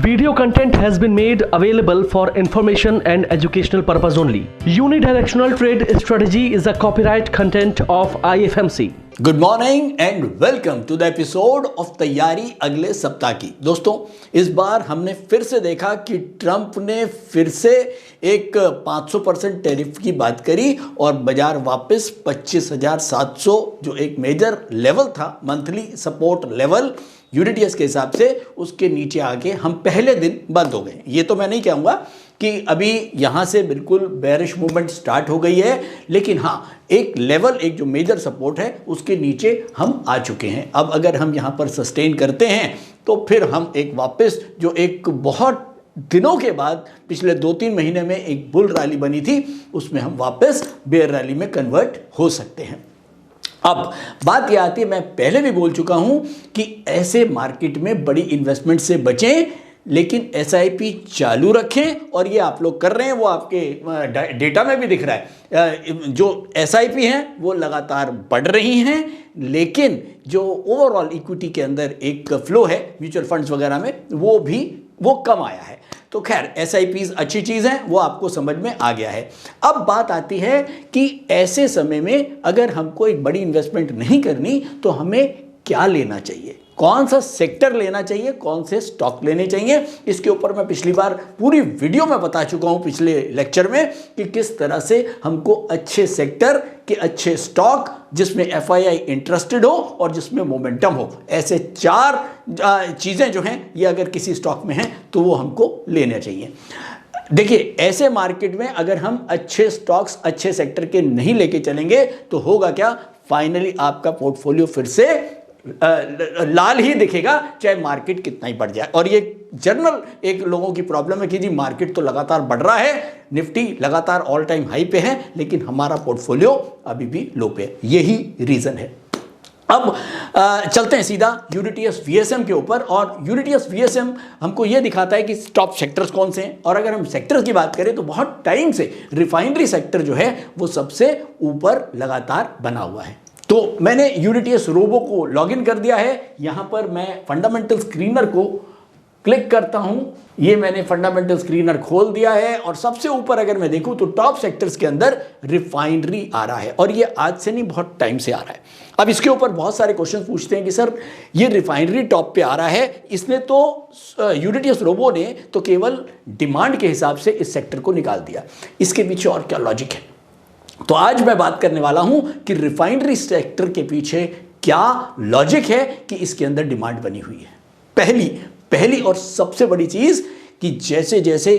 Video content has been made available for information and educational purpose only. Unidirectional trade strategy is a copyright content of IFMC. Good morning and welcome to the episode of तैयारी अगले सप्ताह की। दोस्तों, इस बार हमने फिर से देखा कि ट्रंप ने फिर से एक 500% टैरिफ की बात करी और बाजार वापस 25,700 जो एक मेजर लेवल था, मंथली सपोर्ट लेवल यूडीटीएस के हिसाब से, उसके नीचे आके हम पहले दिन बंद हो गए। ये तो मैं नहीं कहूँगा कि अभी यहाँ से बिल्कुल बेरिश मूवमेंट स्टार्ट हो गई है, लेकिन हाँ, एक लेवल, एक जो मेजर सपोर्ट है उसके नीचे हम आ चुके हैं। अब अगर हम यहाँ पर सस्टेन करते हैं तो फिर हम एक वापस जो एक बहुत दिनों के बाद पिछले 2-3 महीने में एक बुल रैली बनी थी, उसमें हम वापस बेयर रैली में कन्वर्ट हो सकते हैं। अब बात यह आती है, मैं पहले भी बोल चुका हूं कि ऐसे मार्केट में बड़ी इन्वेस्टमेंट से बचें, लेकिन एसआईपी चालू रखें। और ये आप लोग कर रहे हैं, वो आपके डेटा में भी दिख रहा है। जो एसआईपी हैं वो लगातार बढ़ रही हैं, लेकिन जो ओवरऑल इक्विटी के अंदर एक फ्लो है म्यूचुअल फंड्स वगैरह में, वो कम आया है। तो खैर, एसआईपीज अच्छी चीज़ है, वो आपको समझ में आ गया है। अब बात आती है कि ऐसे समय में अगर हमको एक बड़ी इन्वेस्टमेंट नहीं करनी तो हमें क्या लेना चाहिए, कौन सा सेक्टर लेना चाहिए, कौन से स्टॉक लेने चाहिए। इसके ऊपर मैं पिछली बार पूरी वीडियो में बता चुका हूं, पिछले लेक्चर में, कि किस तरह से हमको अच्छे सेक्टर के अच्छे स्टॉक जिसमें एफआईआई इंटरेस्टेड हो और जिसमें मोमेंटम हो, ऐसे 4 चीज़ें जो हैं, ये अगर किसी स्टॉक में हैं तो वो हमको लेना चाहिए। देखिए, ऐसे मार्केट में अगर हम अच्छे स्टॉक्स, अच्छे सेक्टर के नहीं लेके चलेंगे तो होगा क्या, फाइनली आपका पोर्टफोलियो फिर से लाल ही दिखेगा, चाहे मार्केट कितना ही बढ़ जाए। और ये जनरल एक लोगों की प्रॉब्लम है कि जी मार्केट तो लगातार बढ़ रहा है, निफ्टी लगातार ऑल टाइम हाई पे है, लेकिन हमारा पोर्टफोलियो अभी भी लो पे है। यही रीजन है। अब चलते हैं सीधा यूडीटीएस वीएसएम के ऊपर। और यूडीटीएस वीएसएम हमको ये दिखाता है कि टॉप सेक्टर्स कौन से हैं। और अगर हम सेक्टर्स की बात करें तो बहुत टाइम से रिफाइनरी सेक्टर जो है वो सबसे ऊपर लगातार बना हुआ है। तो मैंने यूडीटीएस रोबो को लॉगिन कर दिया है। यहां पर मैं फंडामेंटल स्क्रीनर को क्लिक करता हूं। ये मैंने फंडामेंटल स्क्रीनर खोल दिया है और सबसे ऊपर अगर मैं देखूं तो टॉप सेक्टर्स के अंदर रिफाइनरी आ रहा है, और ये आज से नहीं, बहुत टाइम से आ रहा है। अब इसके ऊपर बहुत सारे क्वेश्चन पूछते हैं कि सर ये रिफाइनरी टॉप पे आ रहा है, इसने तो यूडीटीएस रोबो ने तो केवल डिमांड के हिसाब से इस सेक्टर को निकाल दिया, इसके पीछे और क्या लॉजिक है। तो आज मैं बात करने वाला हूं कि रिफाइनरी सेक्टर के पीछे क्या लॉजिक है कि इसके अंदर डिमांड बनी हुई है। पहली और सबसे बड़ी चीज कि जैसे जैसे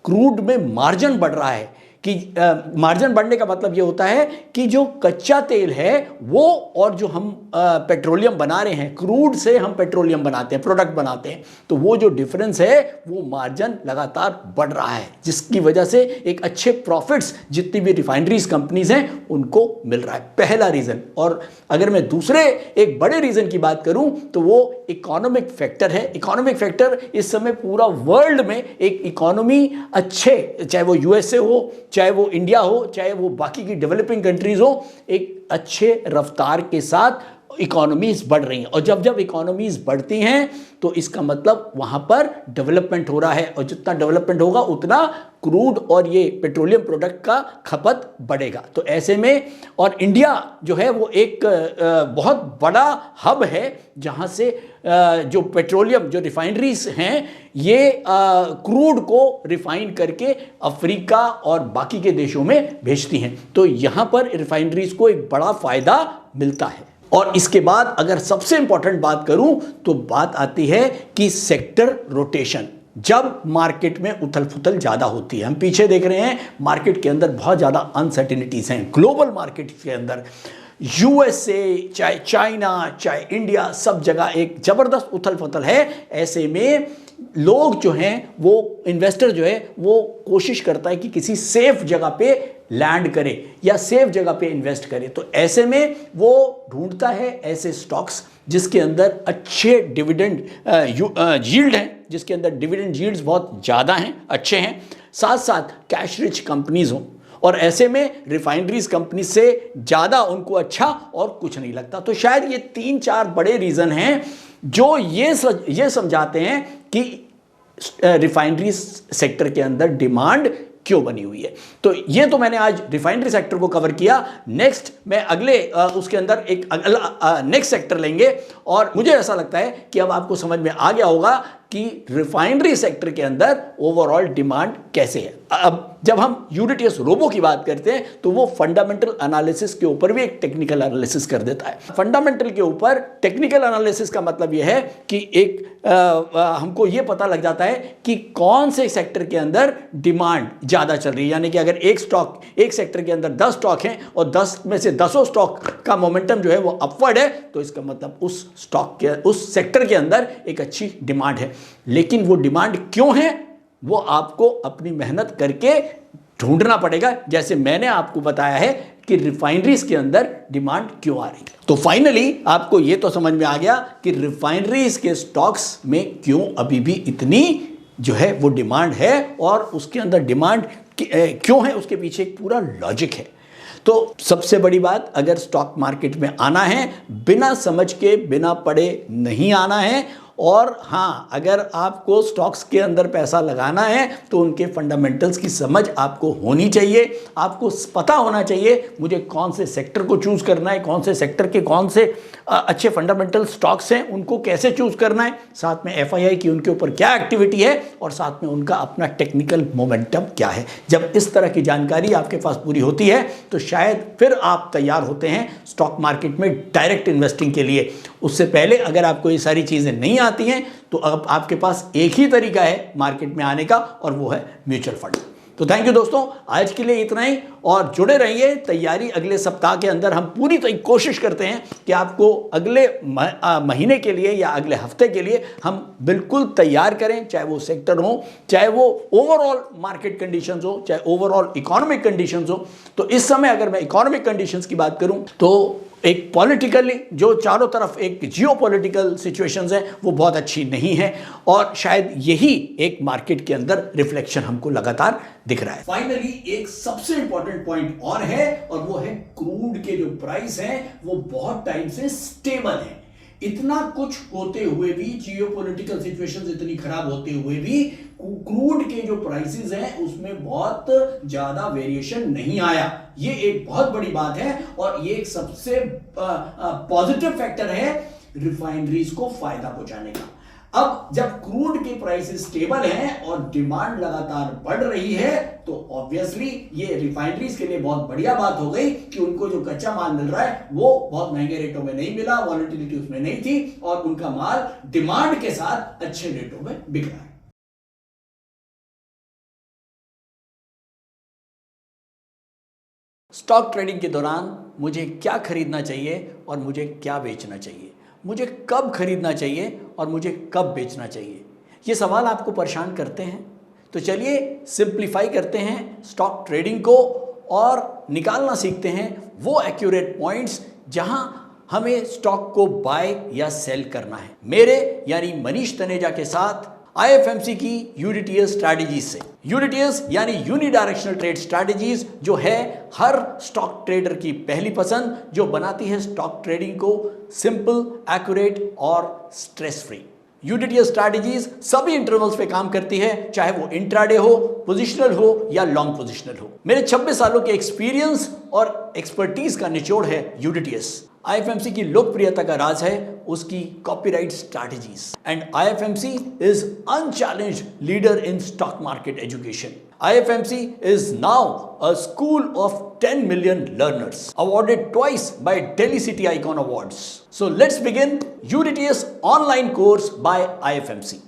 क्रूड में मार्जिन बढ़ रहा है, कि मार्जिन बढ़ने का मतलब ये होता है कि जो कच्चा तेल है वो, और जो हम पेट्रोलियम बना रहे हैं, क्रूड से हम पेट्रोलियम बनाते हैं, प्रोडक्ट बनाते हैं, तो वो जो डिफरेंस है वो मार्जिन लगातार बढ़ रहा है, जिसकी वजह से एक अच्छे प्रॉफिट्स जितनी भी रिफाइनरीज कंपनीज हैं उनको मिल रहा है। पहला रीजन। और अगर मैं दूसरे एक बड़े रीजन की बात करूं तो वो इकोनॉमिक फैक्टर है। इकोनॉमिक फैक्टर इस समय पूरा वर्ल्ड में एक इकोनॉमी अच्छे, चाहे वो यूएसए हो, चाहे वो इंडिया हो, चाहे वो बाकी की डेवलपिंग कंट्रीज हो, एक अच्छे रफ्तार के साथ इकोनॉमीज बढ़ रही हैं। और जब जब इकोनॉमीज बढ़ती हैं तो इसका मतलब वहां पर डेवलपमेंट हो रहा है, और जितना डेवलपमेंट होगा उतना क्रूड और ये पेट्रोलियम प्रोडक्ट का खपत बढ़ेगा। तो ऐसे में, और इंडिया जो है वो एक बहुत बड़ा हब है जहां से जो पेट्रोलियम, जो रिफाइनरीज हैं, ये क्रूड को रिफाइन करके अफ्रीका और बाकी के देशों में भेजती हैं। तो यहां पर रिफाइनरीज को एक बड़ा फायदा मिलता है। और इसके बाद अगर सबसे इंपॉर्टेंट बात करूं तो बात आती है कि सेक्टर रोटेशन। जब मार्केट में उथल पुथल ज्यादा होती है, हम पीछे देख रहे हैं मार्केट के अंदर बहुत ज्यादा अनसर्टेनिटीज हैं, ग्लोबल मार्केट के अंदर यूएसए, चाहे चाइना, चाहे इंडिया, सब जगह एक जबरदस्त उथल पुथल है। ऐसे में लोग जो हैं, वो इन्वेस्टर जो है वो कोशिश करता है कि किसी सेफ जगह पे लैंड करे या सेफ जगह पे इन्वेस्ट करे। तो ऐसे में वो ढूंढता है ऐसे स्टॉक्स जिसके अंदर अच्छे डिविडेंड यील्ड हैं, जिसके अंदर डिविडेंड यील्ड्स बहुत ज़्यादा हैं, अच्छे हैं, साथ साथ कैश रिच कंपनीज हों। और ऐसे में रिफाइनरीज कंपनी से ज़्यादा उनको अच्छा और कुछ नहीं लगता। तो शायद ये 3-4 बड़े रीज़न हैं जो ये समझाते हैं कि रिफाइनरी सेक्टर के अंदर डिमांड क्यों बनी हुई है। तो ये तो मैंने आज रिफाइनरी सेक्टर को कवर किया। नेक्स्ट मैं अगले उसके अंदर एक नेक्स्ट सेक्टर लेंगे और मुझे ऐसा लगता है कि अब आपको समझ में आ गया होगा कि रिफाइनरी सेक्टर के अंदर ओवरऑल डिमांड कैसे है। अब जब हम यूनिटीएस रोबो की बात करते हैं तो वो फंडामेंटल एनालिसिस के ऊपर भी एक टेक्निकल एनालिसिस कर देता है। फंडामेंटल के ऊपर टेक्निकल एनालिसिस का मतलब यह है कि एक हमको ये पता लग जाता है कि कौन से सेक्टर के अंदर डिमांड ज़्यादा चल रही है। यानी कि अगर एक सेक्टर के अंदर 10 स्टॉक हैं और 10 में से 10 स्टॉक का मोमेंटम जो है वो अपवर्ड है, तो इसका मतलब उस सेक्टर के अंदर एक अच्छी डिमांड है। लेकिन वो डिमांड क्यों है वो आपको अपनी मेहनत करके ढूंढना पड़ेगा, जैसे मैंने आपको बताया है कि रिफाइनरीज के अंदर डिमांड क्यों आ रही है। तो फाइनली आपको यह तो समझ में आ गया कि रिफाइनरीज के स्टॉक्स में क्यों अभी भी इतनी जो है वो डिमांड है और उसके अंदर डिमांड क्यों है, उसके पीछे एक पूरा लॉजिक है। तो सबसे बड़ी बात, अगर स्टॉक मार्केट में आना है बिना समझ के बिना पढ़े नहीं आना है। और हाँ, अगर आपको स्टॉक्स के अंदर पैसा लगाना है तो उनके फंडामेंटल्स की समझ आपको होनी चाहिए। आपको पता होना चाहिए मुझे कौन से सेक्टर को चूज़ करना है, कौन से सेक्टर के कौन से अच्छे फंडामेंटल स्टॉक्स हैं उनको कैसे चूज़ करना है, साथ में एफआईआई की उनके ऊपर क्या एक्टिविटी है और साथ में उनका अपना टेक्निकल मोमेंटम क्या है। जब इस तरह की जानकारी आपके पास पूरी होती है तो शायद फिर आप तैयार होते हैं स्टॉक मार्केट में डायरेक्ट इन्वेस्टिंग के लिए। उससे पहले अगर आपको ये सारी चीज़ें नहीं आती हैं तो अब आपके पास एक ही तरीका है मार्केट में आने का और वो है म्यूचुअल फंड। तो थैंक यू दोस्तों, आज के लिए इतना ही और जुड़े रहिए तैयारी अगले सप्ताह के अंदर। हम पूरी कोशिश करते हैं कि आपको अगले महीने के लिए या अगले हफ्ते के लिए हम बिल्कुल तैयार करें, चाहे वो सेक्टर हो, चाहे वो ओवरऑल मार्केट कंडीशंस हो, चाहे ओवरऑल इकोनॉमिक कंडीशंस हो। तो इस समय अगर मैं इकोनॉमिक कंडीशंस की बात करूं तो एक पॉलिटिकली जो चारों तरफ एक जियोपॉलिटिकल सिचुएशंस है वो बहुत अच्छी नहीं है और शायद यही एक मार्केट के अंदर रिफ्लेक्शन हमको लगातार दिख रहा है। फाइनली एक सबसे इंपॉर्टेंट पॉइंट और है और वो है क्रूड के जो प्राइस है वो बहुत टाइम से स्टेबल है। इतना कुछ होते हुए भी, जियोपॉलिटिकल सिचुएशंस इतनी खराब होते हुए भी क्रूड के जो प्राइसेस हैं उसमें बहुत ज्यादा वेरिएशन नहीं आया। ये एक बहुत बड़ी बात है और ये एक सबसे पॉजिटिव फैक्टर है रिफाइनरीज को फायदा पहुंचाने का। अब जब क्रूड के प्राइसेस स्टेबल हैं और डिमांड लगातार बढ़ रही है तो ऑब्वियसली ये रिफाइनरीज के लिए बहुत बढ़िया बात हो गई कि उनको जो कच्चा माल मिल रहा है वो बहुत महंगे रेटों में नहीं मिला, वॉलेटिलिटी उसमें नहीं थी और उनका माल डिमांड के साथ अच्छे रेटों में बिक रहा है। स्टॉक ट्रेडिंग के दौरान मुझे क्या खरीदना चाहिए और मुझे क्या बेचना चाहिए, मुझे कब खरीदना चाहिए और मुझे कब बेचना चाहिए, ये सवाल आपको परेशान करते हैं। तो चलिए सिंप्लीफाई करते हैं स्टॉक ट्रेडिंग को और निकालना सीखते हैं वो एक्यूरेट पॉइंट्स जहां हमें स्टॉक को बाय या सेल करना है। मेरे यानी मनीष तनेजा के साथ IFMC की यूनिटीएस स्ट्रैटेजीज से। यूनिटीएस यानी यूनिडायरेक्शनल ट्रेड स्ट्रैटेजीज जो है हर स्टॉक ट्रेडर की पहली पसंद, जो बनाती है स्टॉक ट्रेडिंग को सिंपल, एक्यूरेट और स्ट्रेस फ्री। यूनिटीएस स्ट्रैटेजीज सभी इंटरवल्स पे काम करती है, चाहे वो इंट्राडे हो, पोजिशनल हो या लॉन्ग पोजिशनल हो। मेरे 26 सालों के एक्सपीरियंस और एक्सपर्टीज का निचोड़ है यूनिटीएस। IFMC की लोकप्रियता का राज है उसकी copyright strategies and IFMC is unchallenged leader in stock market education. IFMC is now a school of 10 million learners, awarded twice by Delhi City Icon Awards. So let's begin UDTS online course by IFMC.